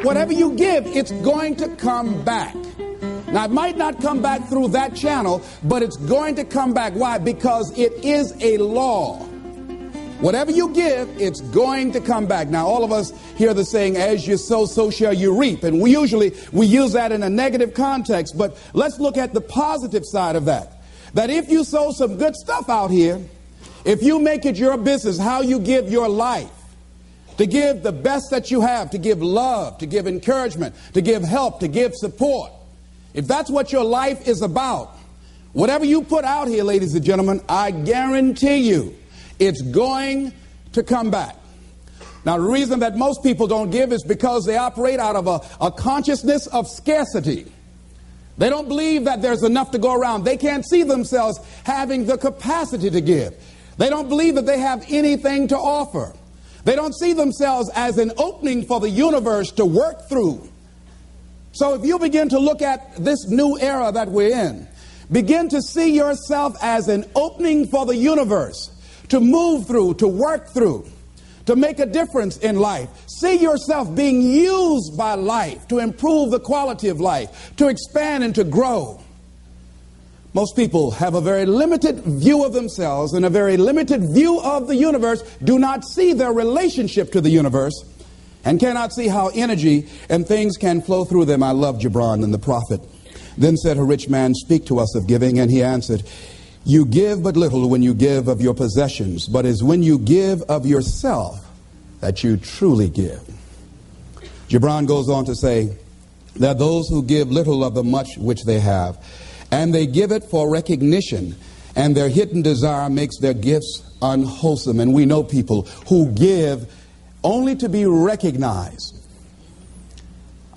Whatever you give, it's going to come back. Now, it might not come back through that channel, but it's going to come back. Why? Because it is a law. Whatever you give, it's going to come back. Now, all of us hear the saying, as you sow, so shall you reap. And we use that in a negative context. But let's look at the positive side of that. That if you sow some good stuff out here, if you make it your business, how you give your life, to give the best that you have, to give love, to give encouragement, to give help, to give support. If that's what your life is about, whatever you put out here, ladies and gentlemen, I guarantee you, it's going to come back. Now, the reason that most people don't give is because they operate out of a consciousness of scarcity. They don't believe that there's enough to go around. They can't see themselves having the capacity to give. They don't believe that they have anything to offer. They don't see themselves as an opening for the universe to work through. So if you begin to look at this new era that we're in, begin to see yourself as an opening for the universe to move through, to work through, to make a difference in life. See yourself being used by life to improve the quality of life, to expand and to grow. Most people have a very limited view of themselves and a very limited view of the universe, do not see their relationship to the universe, and cannot see how energy and things can flow through them. I love Gibran and the prophet. Then said a rich man, speak to us of giving. And he answered, you give but little when you give of your possessions, but it's when you give of yourself that you truly give. Gibran goes on to say that those who give little of the much which they have, and they give it for recognition, and their hidden desire makes their gifts unwholesome. And we know people who give only to be recognized.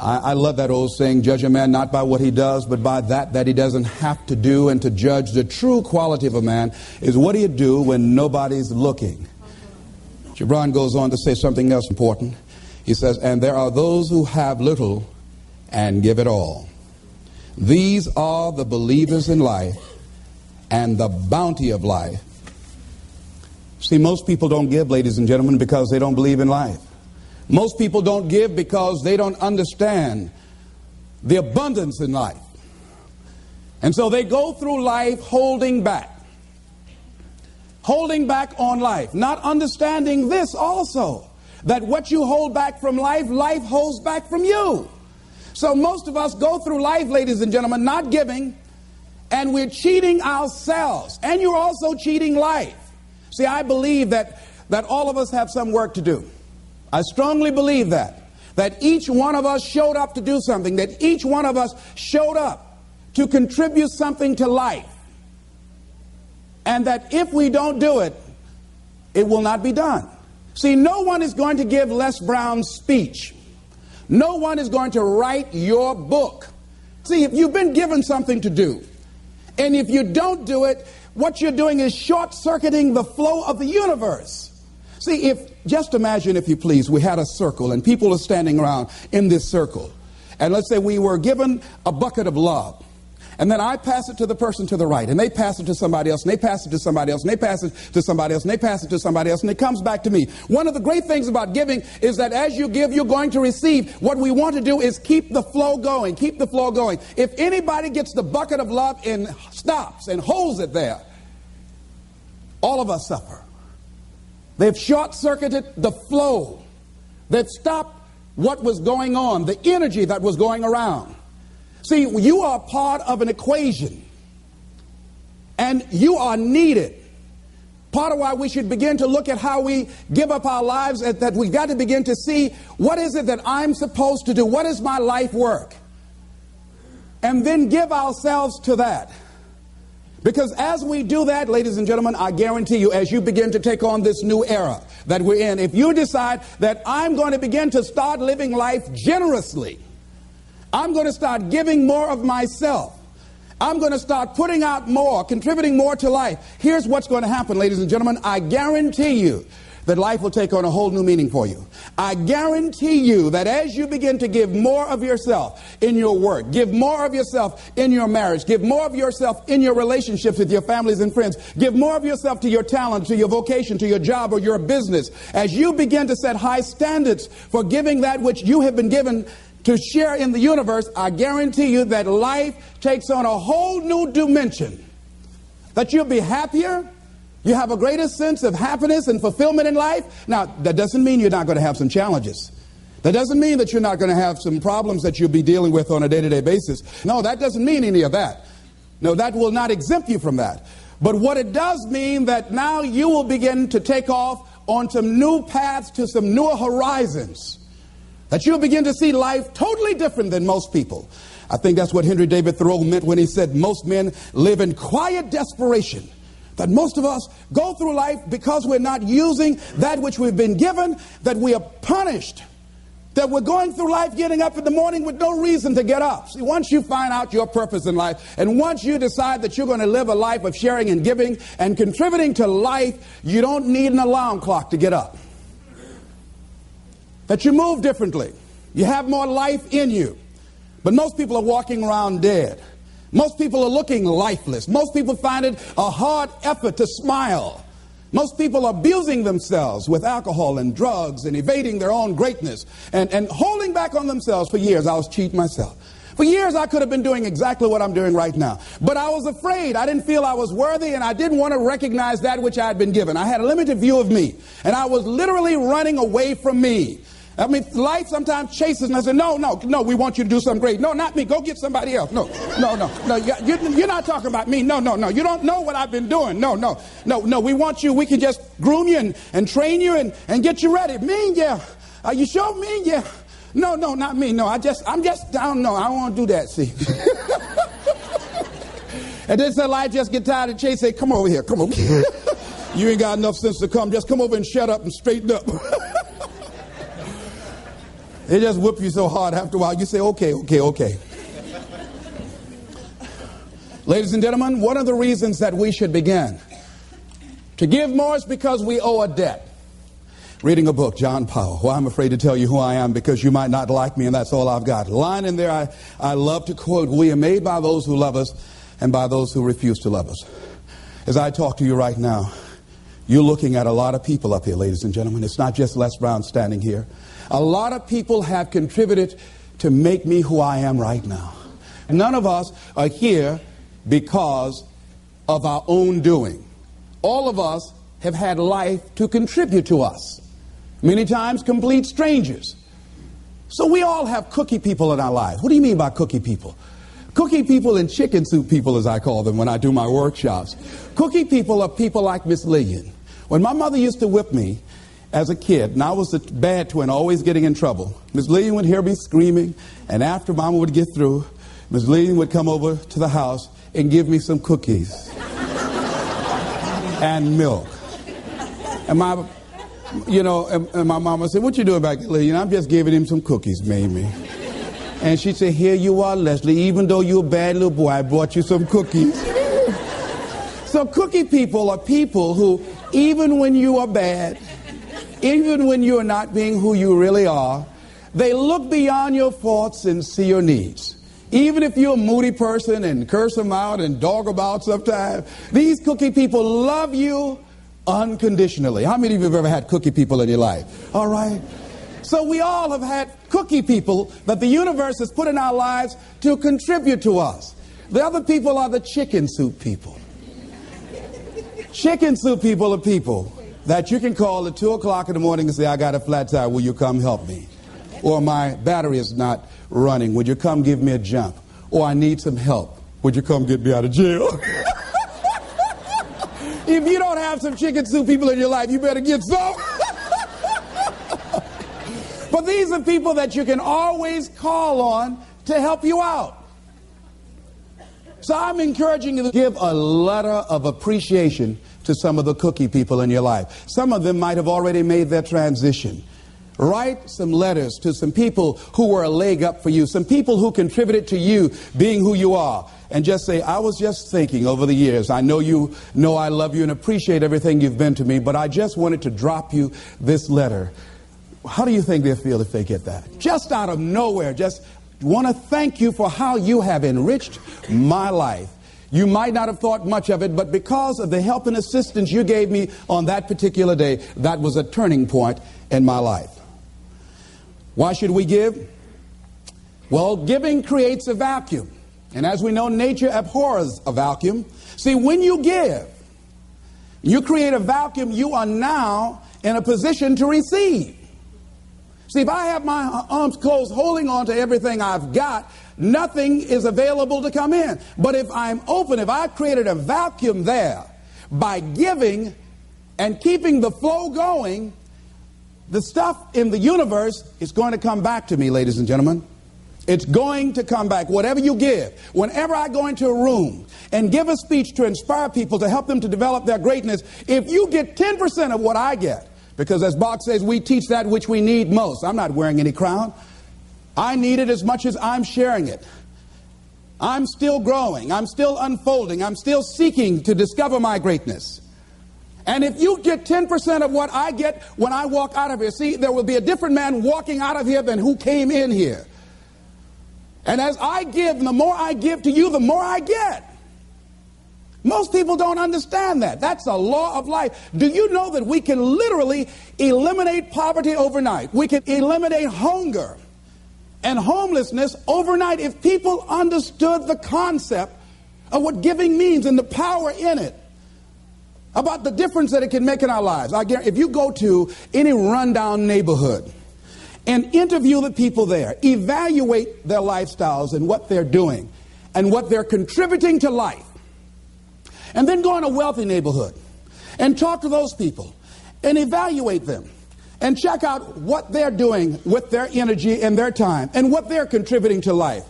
I love that old saying, judge a man not by what he does, but by that he doesn't have to do. And to judge the true quality of a man is what do you do when nobody's looking. Gibran goes on to say something else important. He says, and there are those who have little and give it all. These are the believers in life and the bounty of life. See, most people don't give, ladies and gentlemen, because they don't believe in life. Most people don't give because they don't understand the abundance in life. And so they go through life holding back on life, not understanding this also, that what you hold back from life, life holds back from you. So most of us go through life, ladies and gentlemen, not giving, and we're cheating ourselves, and you're also cheating life. See, I believe that all of us have some work to do. I strongly believe that each one of us showed up to do something, that each one of us showed up to contribute something to life. And that if we don't do it, it will not be done. See, no one is going to give Les Brown's speech. No one is going to write your book. See, if you've been given something to do, and if you don't do it, what you're doing is short-circuiting the flow of the universe. See, just imagine, if you please, we had a circle and people are standing around in this circle. And let's say we were given a bucket of love. And then I pass it to the person to the right, and they pass it to somebody else, and they pass it to somebody else, and they pass it to somebody else, and they pass it to somebody else, and it comes back to me. One of the great things about giving is that as you give, you're going to receive. What we want to do is keep the flow going, keep the flow going. If anybody gets the bucket of love and stops and holds it there, all of us suffer. They've short-circuited the flow. They've stopped what was going on, the energy that was going around. See, you are part of an equation, and you are needed. Part of why we should begin to look at how we give up our lives, that we've got to begin to see, what is it that I'm supposed to do? What is my life work? And then give ourselves to that. Because as we do that, ladies and gentlemen, I guarantee you, as you begin to take on this new era that we're in, if you decide that I'm going to begin to start living life generously, I'm going to start giving more of myself, I'm going to start putting out more, contributing more to life, here's what's going to happen, ladies and gentlemen. I guarantee you that life will take on a whole new meaning for you. I guarantee you that as you begin to give more of yourself in your work, give more of yourself in your marriage, give more of yourself in your relationships with your families and friends, give more of yourself to your talent, to your vocation, to your job or your business, as you begin to set high standards for giving that which you have been given to share in the universe, I guarantee you that life takes on a whole new dimension. That you'll be happier, you have a greater sense of happiness and fulfillment in life. Now, that doesn't mean you're not going to have some challenges. That doesn't mean that you're not going to have some problems that you'll be dealing with on a day-to-day basis. No, that doesn't mean any of that. No, that will not exempt you from that. But what it does mean that now you will begin to take off on some new paths to some newer horizons. That you'll begin to see life totally different than most people. I think that's what Henry David Thoreau meant when he said most men live in quiet desperation. That most of us go through life because we're not using that which we've been given, that we are punished, that we're going through life getting up in the morning with no reason to get up. See, once you find out your purpose in life, and once you decide that you're going to live a life of sharing and giving and contributing to life, you don't need an alarm clock to get up. That you move differently. You have more life in you. But most people are walking around dead. Most people are looking lifeless. Most people find it a hard effort to smile. Most people are abusing themselves with alcohol and drugs and evading their own greatness and holding back on themselves. For years, I was cheating myself. For years, I could have been doing exactly what I'm doing right now. But I was afraid. I didn't feel I was worthy, and I didn't want to recognize that which I had been given. I had a limited view of me, and I was literally running away from me. I mean, life sometimes chases, and I say, no, we want you to do something great. No, not me. Go get somebody else. No. You're not talking about me. No. You don't know what I've been doing. No. We want you. We can just groom you and train you and get you ready. Me, yeah. Are you sure? Me, yeah. No, not me. No, I'm just down. No, I don't want to do that. See. And then so life just get tired of chase. Say, come over here. Come over here. You ain't got enough sense to come. Just come over and shut up and straighten up. They just whip you so hard after a while, you say, okay. Ladies and gentlemen, one of the reasons that we should begin to give more is because we owe a debt. Reading a book, John Powell. Well, I'm afraid to tell you who I am because you might not like me, and that's all I've got. A line in there I love to quote, we are made by those who love us and by those who refuse to love us. As I talk to you right now, you're looking at a lot of people up here, ladies and gentlemen. It's not just Les Brown standing here. A lot of people have contributed to make me who I am right now. None of us are here because of our own doing. All of us have had life to contribute to us. Many times complete strangers. So we all have cookie people in our lives. What do you mean by cookie people? Cookie people and chicken soup people, as I call them when I do my workshops. Cookie people are people like Miss Lillian. When my mother used to whip me as a kid, and I was the bad twin, always getting in trouble, Miss Lillian would hear me screaming, and after Mama would get through, Miss Lillian would come over to the house and give me some cookies and milk. And my mama said, what you doing back there, Lillian? I'm just giving him some cookies, Mamie. And she said, here you are, Leslie. Even though you're a bad little boy, I brought you some cookies. So cookie people are people who, even when you are bad, even when you are not being who you really are, they look beyond your faults and see your needs. Even if you're a moody person and curse them out and dog about sometimes, these cookie people love you unconditionally. How many of you have ever had cookie people in your life? All right. So we all have had cookie people that the universe has put in our lives to contribute to us. The other people are the chicken soup people. Chicken soup people are people that you can call at 2 o'clock in the morning and say, I got a flat tire, will you come help me? Or my battery is not running, would you come give me a jump? Or I need some help, would you come get me out of jail? If you don't have some chicken soup people in your life, you better get some. But these are people that you can always call on to help you out. So I'm encouraging you to give a letter of appreciation to some of the cookie people in your life. Some of them might have already made their transition. Write some letters to some people who were a leg up for you, some people who contributed to you being who you are. And just say, I was just thinking over the years, I know you know I love you and appreciate everything you've been to me, but I just wanted to drop you this letter. How do you think they'll feel if they get that? Just out of nowhere, just want to thank you for how you have enriched my life. You might not have thought much of it, but because of the help and assistance you gave me on that particular day, that was a turning point in my life. Why should we give? Well, giving creates a vacuum. And as we know, nature abhors a vacuum. See, when you give, you create a vacuum, you are now in a position to receive. See, if I have my arms closed holding on to everything I've got, nothing is available to come in. But if I'm open, if I've created a vacuum there by giving and keeping the flow going, the stuff in the universe is going to come back to me, ladies and gentlemen. It's going to come back. Whatever you give, whenever I go into a room and give a speech to inspire people, to help them to develop their greatness, if you get 10% of what I get, because as Bach says, we teach that which we need most. I'm not wearing any crown. I need it as much as I'm sharing it. I'm still growing. I'm still unfolding. I'm still seeking to discover my greatness. And if you get 10% of what I get when I walk out of here, see, there will be a different man walking out of here than who came in here. And as I give, and the more I give to you, the more I get. Most people don't understand that. That's a law of life. Do you know that we can literally eliminate poverty overnight? We can eliminate hunger and homelessness overnight if people understood the concept of what giving means and the power in it, about the difference that it can make in our lives. I guarantee, if you go to any rundown neighborhood and interview the people there, evaluate their lifestyles and what they're doing and what they're contributing to life, and then go in a wealthy neighborhood and talk to those people and evaluate them and check out what they're doing with their energy and their time and what they're contributing to life.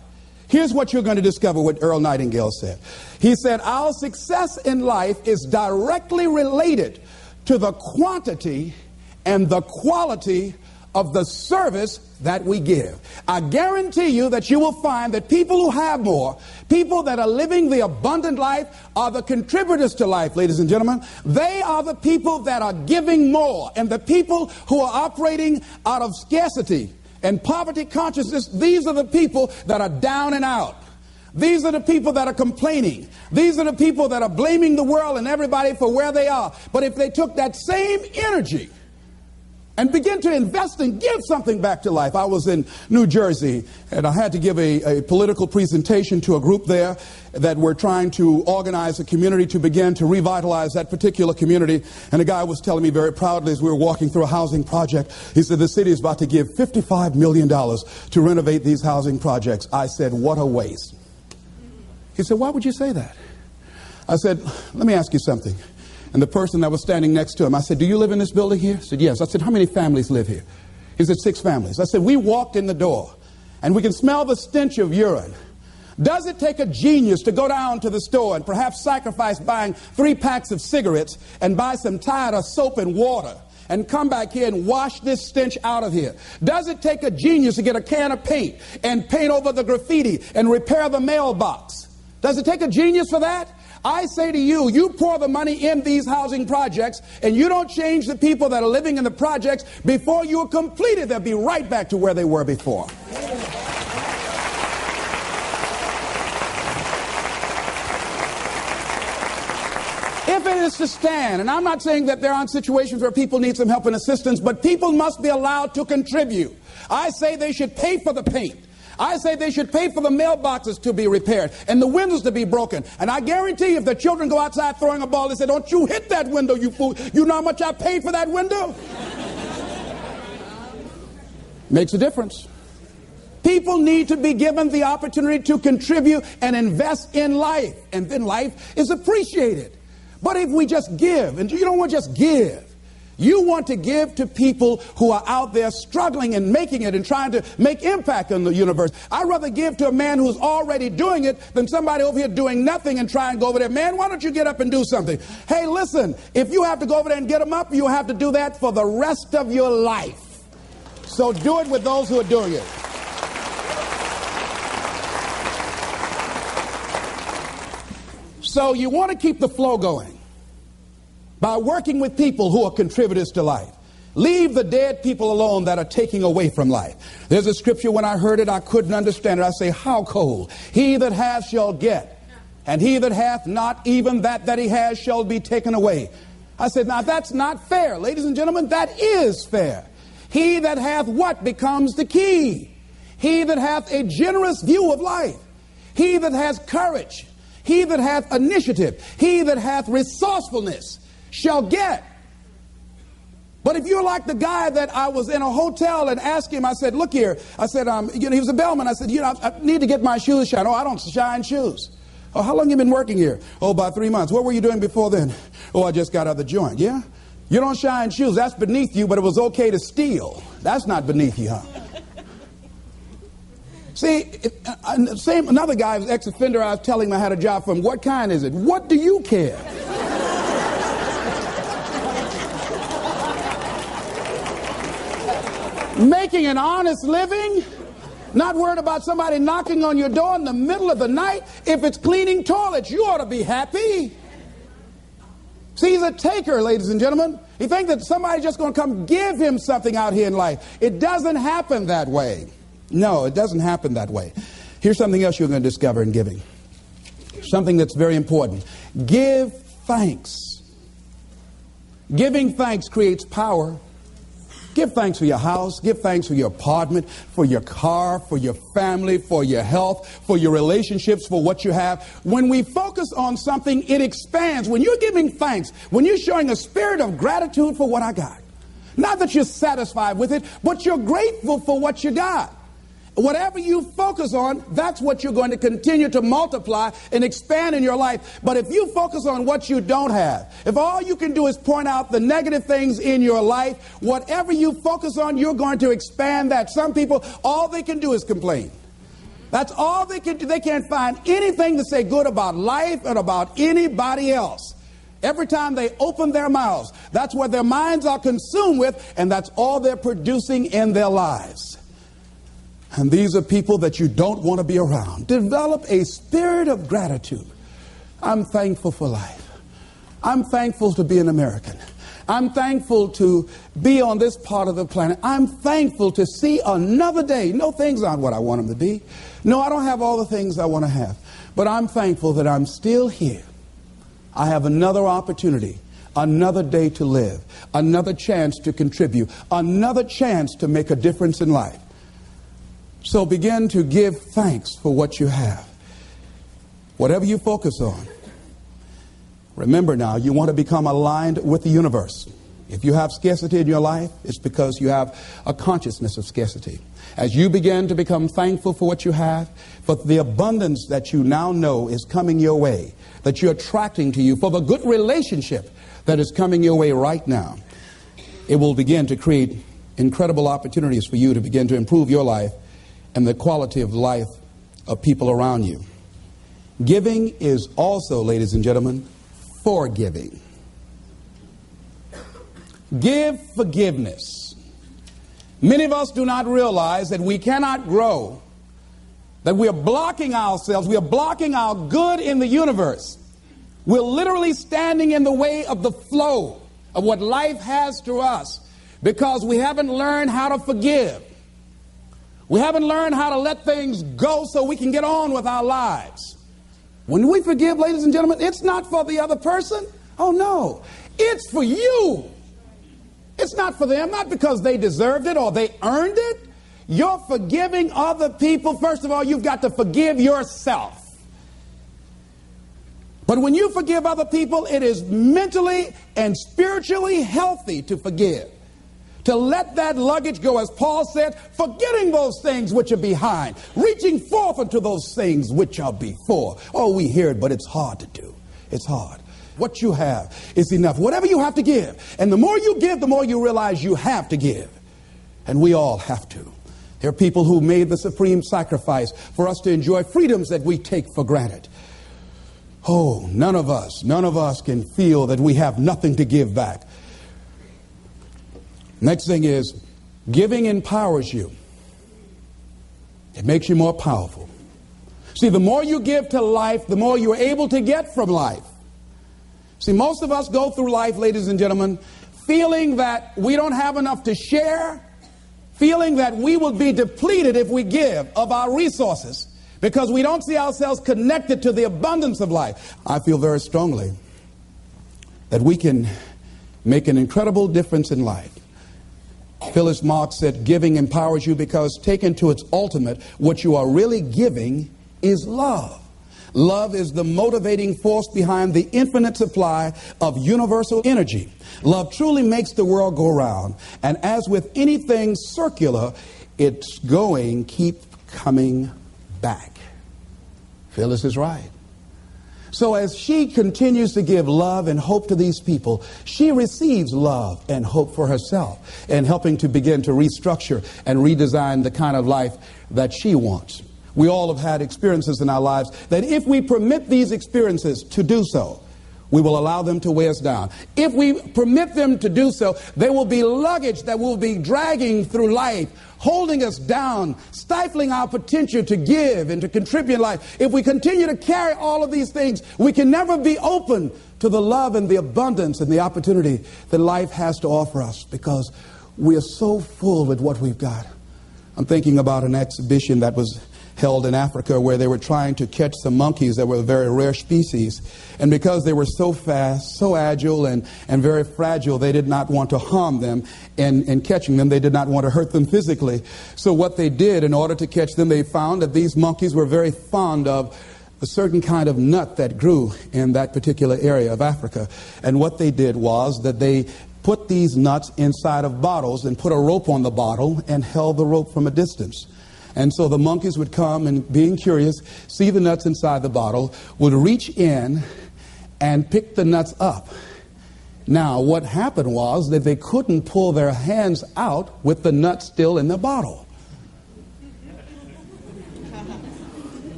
Here's what you're going to discover what Earl Nightingale said. He said, our success in life is directly related to the quantity and the quality of the service that we give. I guarantee you that you will find that people who have more, people that are living the abundant life, are the contributors to life, ladies and gentlemen. They are the people that are giving more. And the people who are operating out of scarcity and poverty consciousness, these are the people that are down and out. These are the people that are complaining. These are the people that are blaming the world and everybody for where they are. But if they took that same energy and begin to invest and give something back to life. I was in New Jersey, and I had to give a political presentation to a group there that were trying to organize a community to begin to revitalize that particular community. And a guy was telling me very proudly as we were walking through a housing project, he said, the city is about to give $55 million to renovate these housing projects. I said, what a waste. He said, why would you say that? I said, let me ask you something. And the person that was standing next to him, I said, do you live in this building here? He said, yes. I said, how many families live here? He said, 6 families. I said, we walked in the door and we can smell the stench of urine. Does it take a genius to go down to the store and perhaps sacrifice buying 3 packs of cigarettes and buy some Tide or soap and water and come back here and wash this stench out of here? Does it take a genius to get a can of paint and paint over the graffiti and repair the mailbox? Does it take a genius for that? I say to you, you pour the money in these housing projects and you don't change the people that are living in the projects, before you're completed, they'll be right back to where they were before. If it is to stand, and I'm not saying that there aren't situations where people need some help and assistance, but people must be allowed to contribute. I say they should pay for the paint. I say they should pay for the mailboxes to be repaired and the windows to be broken. And I guarantee if the children go outside throwing a ball, they say, don't you hit that window, you fool. You know how much I paid for that window? Makes a difference. People need to be given the opportunity to contribute and invest in life. And then life is appreciated. But if we just give, and you don't want to just give, you want to give to people who are out there struggling and making it and trying to make impact on the universe. I'd rather give to a man who's already doing it than somebody over here doing nothing and try and go over there. Man, why don't you get up and do something? Hey, listen, if you have to go over there and get them up, you have to do that for the rest of your life. So do it with those who are doing it. So you want to keep the flow going by working with people who are contributors to life. Leave the dead people alone that are taking away from life. There's a scripture, when I heard it, I couldn't understand it. I say, how cold? He that hath shall get, and he that hath not, even that he has shall be taken away. I said, now that's not fair. Ladies and gentlemen, that is fair. He that hath what becomes the key. He that hath a generous view of life. He that has courage. He that hath initiative. He that hath resourcefulness shall get. But if you're like the guy that I was in a hotel and asked him, I said, look here. I said, he was a bellman. I said, I need to get my shoes shined. Oh, I don't shine shoes. Oh, how long have you been working here? Oh, about 3 months. What were you doing before then? Oh, I just got out of the joint. Yeah? You don't shine shoes. That's beneath you, but it was okay to steal. That's not beneath you, huh? See, another guy, ex-offender, I was telling him I had a job for him. What kind is it? What do you care? Making an honest living, not worried about somebody knocking on your door in the middle of the night. If it's cleaning toilets, you ought to be happy. See, he's a taker, ladies and gentlemen. He thinks that somebody's just going to come give him something out here in life. It doesn't happen that way. No, it doesn't happen that way. Here's something else you're going to discover in giving. Something that's very important. Give thanks. Giving thanks creates power. Give thanks for your house. Give thanks for your apartment, for your car, for your family, for your health, for your relationships, for what you have. When we focus on something, it expands. When you're giving thanks, when you're showing a spirit of gratitude for what I got, not that you're satisfied with it, but you're grateful for what you got. Whatever you focus on, that's what you're going to continue to multiply and expand in your life. But if you focus on what you don't have, if all you can do is point out the negative things in your life, whatever you focus on, you're going to expand that. Some people, all they can do is complain. That's all they can do. They can't find anything to say good about life and about anybody else. Every time they open their mouths, that's what their minds are consumed with, and that's all they're producing in their lives. And these are people that you don't want to be around. Develop a spirit of gratitude. I'm thankful for life. I'm thankful to be an American. I'm thankful to be on this part of the planet. I'm thankful to see another day. No, things aren't what I want them to be. No, I don't have all the things I want to have. But I'm thankful that I'm still here. I have another opportunity, another day to live, another chance to contribute, another chance to make a difference in life. So begin to give thanks for what you have. Whatever you focus on. Remember now, you want to become aligned with the universe. If you have scarcity in your life, it's because you have a consciousness of scarcity. As you begin to become thankful for what you have, for the abundance that you now know is coming your way, that you're attracting to you, for the good relationship that is coming your way right now, it will begin to create incredible opportunities for you to begin to improve your life and the quality of life of people around you. Giving is also, ladies and gentlemen, forgiving. Give forgiveness. Many of us do not realize that we cannot grow, that we are blocking ourselves, we are blocking our good in the universe. We're literally standing in the way of the flow of what life has to us because we haven't learned how to forgive. We haven't learned how to let things go so we can get on with our lives. When we forgive, ladies and gentlemen, it's not for the other person. Oh, no. It's for you. It's not for them, not because they deserved it or they earned it. You're forgiving other people. First of all, you've got to forgive yourself. But when you forgive other people, it is mentally and spiritually healthy to forgive. To let that luggage go, as Paul said, forgetting those things which are behind, reaching forth unto those things which are before. Oh, we hear it, but it's hard to do. It's hard. What you have is enough. Whatever you have to give. And the more you give, the more you realize you have to give. And we all have to. There are people who made the supreme sacrifice for us to enjoy freedoms that we take for granted. Oh, none of us can feel that we have nothing to give back. Next thing is Giving empowers you. It makes you more powerful. See, the more you give to life, the more you're able to get from life. See, most of us go through life, ladies and gentlemen, feeling that we don't have enough to share, feeling that we will be depleted if we give of our resources because we don't see ourselves connected to the abundance of life. I feel very strongly that we can make an incredible difference in life. Phyllis Marx said, giving empowers you because taken to its ultimate, what you are really giving is love. Love is the motivating force behind the infinite supply of universal energy. Love truly makes the world go round. And as with anything circular, it's going, keep coming back. Phyllis is right. So as she continues to give love and hope to these people, she receives love and hope for herself and helping to begin to restructure and redesign the kind of life that she wants. We all have had experiences in our lives that if we permit these experiences to do so, we will allow them to weigh us down. If we permit them to do so, they will be luggage that will be dragging through life, holding us down, stifling our potential to give and to contribute in life. If we continue to carry all of these things, we can never be open to the love and the abundance and the opportunity that life has to offer us because we are so full with what we've got. I'm thinking about an exhibition that was held in Africa where they were trying to catch some monkeys that were a very rare species. And because they were so fast, so agile, and very fragile, they did not want to harm them. In catching them, they did not want to hurt them physically. So what they did in order to catch them, they found that these monkeys were very fond of a certain kind of nut that grew in that particular area of Africa. And what they did was that they put these nuts inside of bottles and put a rope on the bottle and held the rope from a distance. And so the monkeys would come and, being curious, see the nuts inside the bottle, would reach in and pick the nuts up. Now, what happened was that they couldn't pull their hands out with the nuts still in the bottle.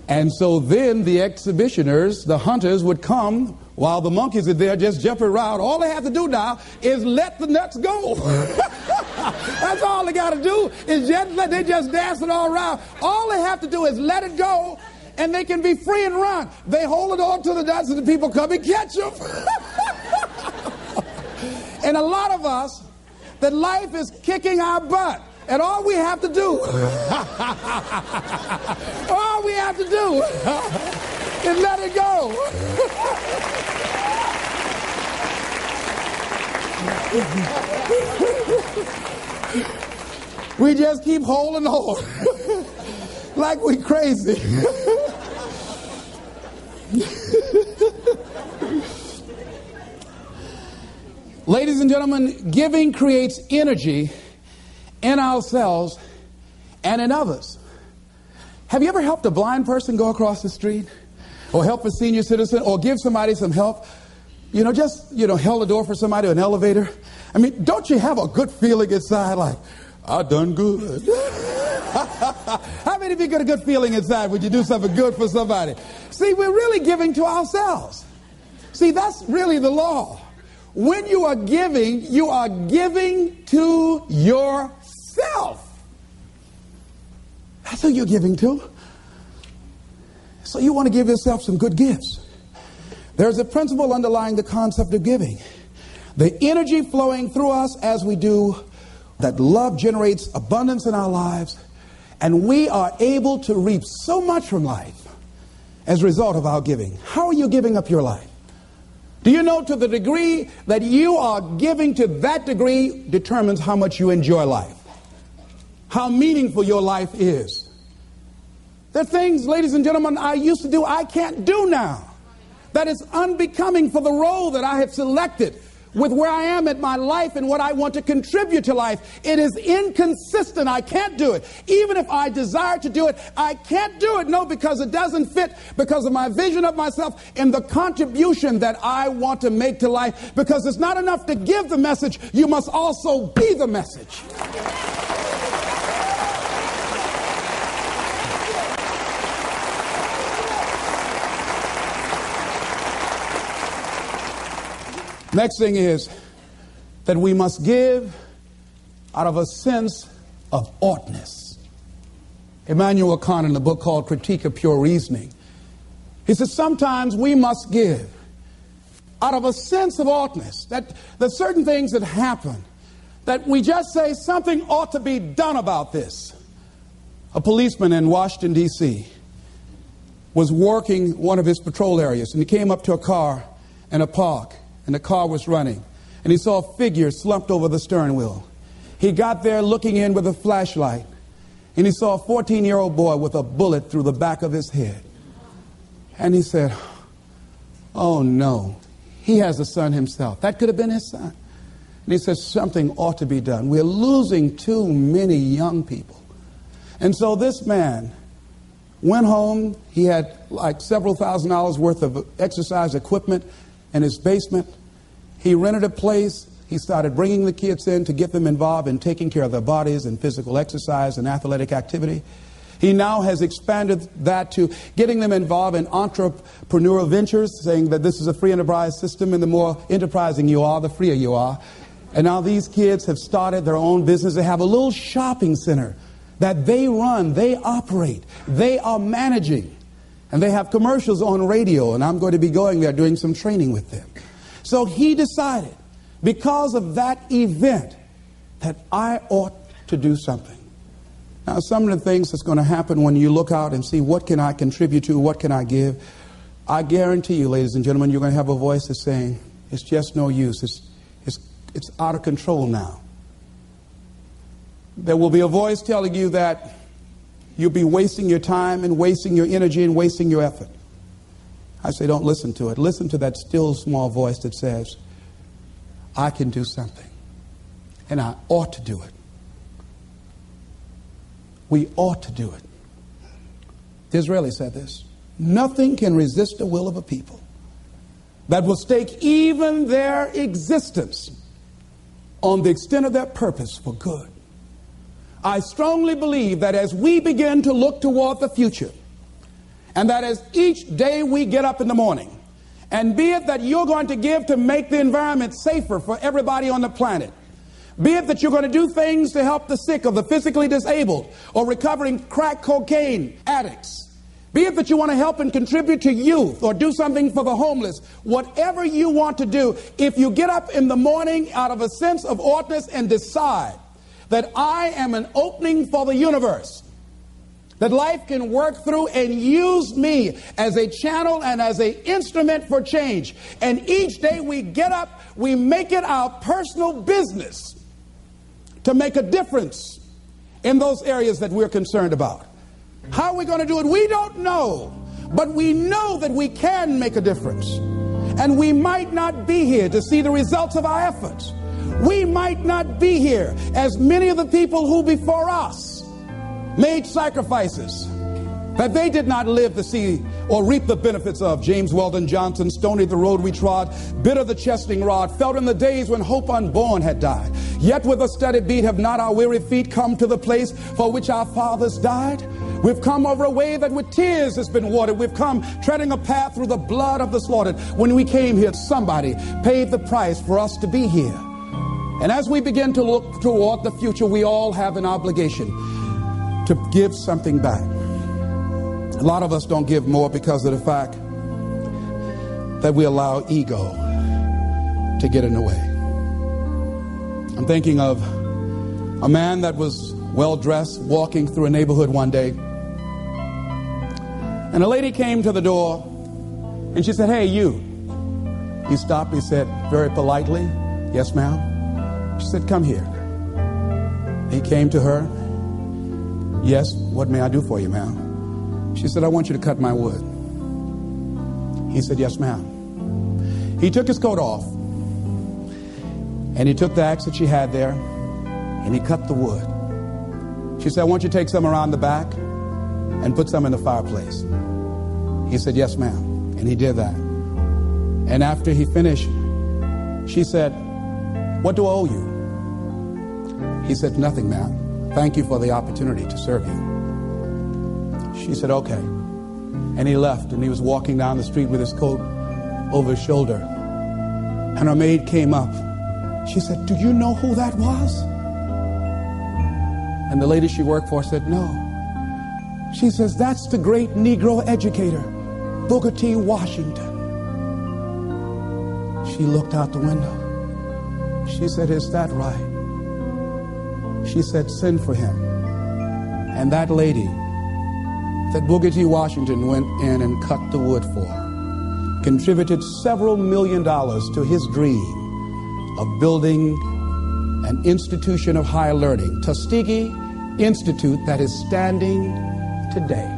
And so then the exhibitioners, the hunters, would come while the monkeys are there just jumping around. All they have to do now is let the nuts go. That's all they got to do is just let, they just dancing all around. All they have to do is let it go and they can be free and run. They hold it on to the nuts and the people come and catch them. And a lot of us, that life is kicking our butt. And all we have to do, all we have to do is let it go. We just keep holding on like we crazy. Ladies and gentlemen, giving creates energy in ourselves and in others. Have you ever helped a blind person go across the street? Or help a senior citizen? Or give somebody some help? Held the door for somebody, an elevator? I mean, don't you have a good feeling inside like, I done good? How many of you get a good feeling inside when you do something good for somebody? See, we're really giving to ourselves. See, that's really the law. When you are giving to yourself. That's who you're giving to. So you want to give yourself some good gifts. There's a principle underlying the concept of giving. The energy flowing through us as we do, that love generates abundance in our lives, and we are able to reap so much from life as a result of our giving. How are you giving up your life? Do you know, to the degree that you are giving, to that degree determines how much you enjoy life, how meaningful your life is. There are things, ladies and gentlemen, I used to do, I can't do now. That is unbecoming for the role that I have selected with where I am in my life and what I want to contribute to life. It is inconsistent. I can't do it. Even if I desire to do it, I can't do it. No, because it doesn't fit, because of my vision of myself and the contribution that I want to make to life. Because it's not enough to give the message. You must also be the message. Next thing is that we must give out of a sense of oughtness. Immanuel Kant, in a book called Critique of Pure Reasoning, he says sometimes we must give out of a sense of oughtness, that there's certain things that happen that we just say something ought to be done about this. A policeman in Washington, D.C. was working one of his patrol areas, and he came up to a car in a park, and the car was running, and he saw a figure slumped over the steering wheel. He got there looking in with a flashlight, and he saw a 14-year-old boy with a bullet through the back of his head. And he said, oh no, he has a son himself. That could have been his son. And he said, something ought to be done. We're losing too many young people. And so this man went home. He had like several $1,000s worth of exercise equipment in his basement. He rented a place. He started bringing the kids in to get them involved in taking care of their bodies and physical exercise and athletic activity. He now has expanded that to getting them involved in entrepreneurial ventures, saying that this is a free enterprise system, and the more enterprising you are, the freer you are. And now these kids have started their own business. They have a little shopping center that they run, they operate, they are managing. And they have commercials on radio, and I'm going to be going there doing some training with them. So he decided, because of that event, that I ought to do something. Now, some of the things that's going to happen when you look out and see what can I contribute to, what can I give, I guarantee you, ladies and gentlemen, you're going to have a voice that's saying, it's just no use. It's out of control now. There will be a voice telling you that you'll be wasting your time and wasting your energy and wasting your effort. I say, don't listen to it. Listen to that still small voice that says, I can do something, and I ought to do it. We ought to do it. Disraeli said this: nothing can resist the will of a people that will stake even their existence on the extent of their purpose for good. I strongly believe that as we begin to look toward the future, and that as each day we get up in the morning, and be it that you're going to give to make the environment safer for everybody on the planet, be it that you're going to do things to help the sick or the physically disabled or recovering crack cocaine addicts, be it that you want to help and contribute to youth or do something for the homeless, whatever you want to do, if you get up in the morning out of a sense of oughtness and decide that I am an opening for the universe, that life can work through and use me as a channel and as an instrument for change. And each day we get up, we make it our personal business to make a difference in those areas that we're concerned about. How are we going to do it? We don't know. But we know that we can make a difference. And we might not be here to see the results of our efforts. We might not be here as many of the people who before us made sacrifices that they did not live to see or reap the benefits of. James Weldon Johnson, stony the road we trod, bitter the chastening rod, felt in the days when hope unborn had died. Yet with a steady beat have not our weary feet come to the place for which our fathers died. We've come over a way that with tears has been watered. We've come treading a path through the blood of the slaughtered. When we came here, somebody paid the price for us to be here. And as we begin to look toward the future, we all have an obligation to give something back. A lot of us don't give more because of the fact that we allow ego to get in the way. I'm thinking of a man that was well-dressed, walking through a neighborhood one day. And a lady came to the door, and she said, "Hey, you." He stopped. He said very politely, "Yes, ma'am." She said, "Come here." He came to her. "Yes, what may I do for you, ma'am?" She said, "I want you to cut my wood." He said, "Yes, ma'am." He took his coat off, and he took the axe that she had there, and he cut the wood. She said, "I want you to take some around the back and put some in the fireplace." He said, "Yes, ma'am." And he did that. And after he finished, she said, "What do I owe you?" He said, "Nothing, ma'am. Thank you for the opportunity to serve you." She said, "Okay." And he left, and he was walking down the street with his coat over his shoulder. And her maid came up. She said, "Do you know who that was?" And the lady she worked for said, no. She says, that's the great Negro educator, Booker T. Washington. She looked out the window. She said, is that right? She said, send for him. And that lady that Booker T. Washington went in and cut the wood for contributed several $1 million to his dream of building an institution of higher learning, Tuskegee Institute, that is standing today.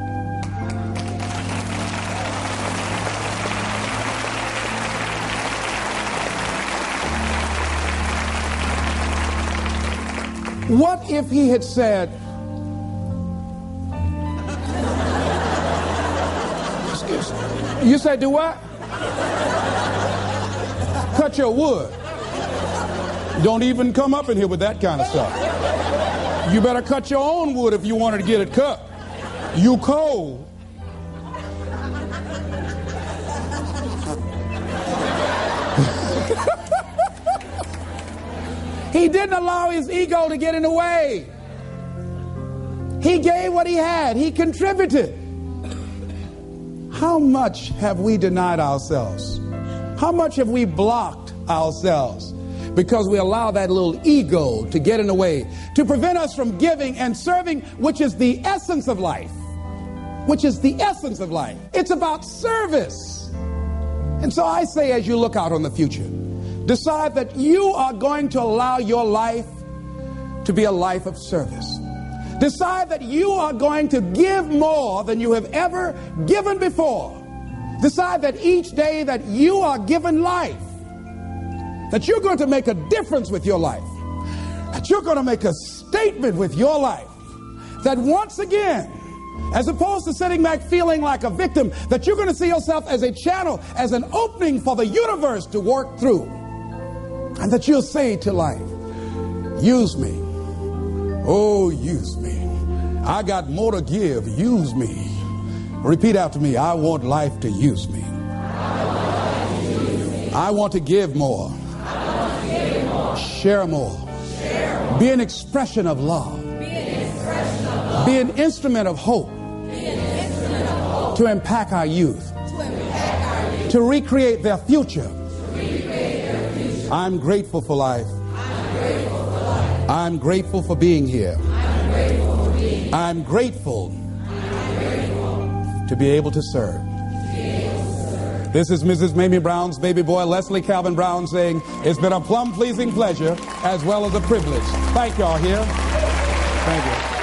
What if he had said, you said do what? Cut your wood. Don't even come up in here with that kind of stuff. You better cut your own wood if you wanted to get it cut. You cold. He didn't allow his ego to get in the way. He gave what he had. He contributed. How much have we denied ourselves? How much have we blocked ourselves because we allow that little ego to get in the way, to prevent us from giving and serving, which is the essence of life. Which is the essence of life. It's about service. And so I say, as you look out on the future, decide that you are going to allow your life to be a life of service. Decide that you are going to give more than you have ever given before. Decide that each day that you are given life, that you're going to make a difference with your life, that you're going to make a statement with your life, that once again, as opposed to sitting back feeling like a victim, that you're going to see yourself as a channel, as an opening for the universe to work through. And that you'll say to life, use me. Oh, use me. I got more to give. Use me. Repeat after me. I want life to use me. I want to give more. Share more. Be an expression of love. Be an instrument of hope. To impact our youth. To recreate their future. I'm grateful for life. I'm grateful for being here. I'm grateful to be able to serve. This is Mrs. Mamie Brown's baby boy, Leslie Calvin Brown, saying, it's been a plum-pleasing pleasure as well as a privilege. Thank y'all here. Thank you.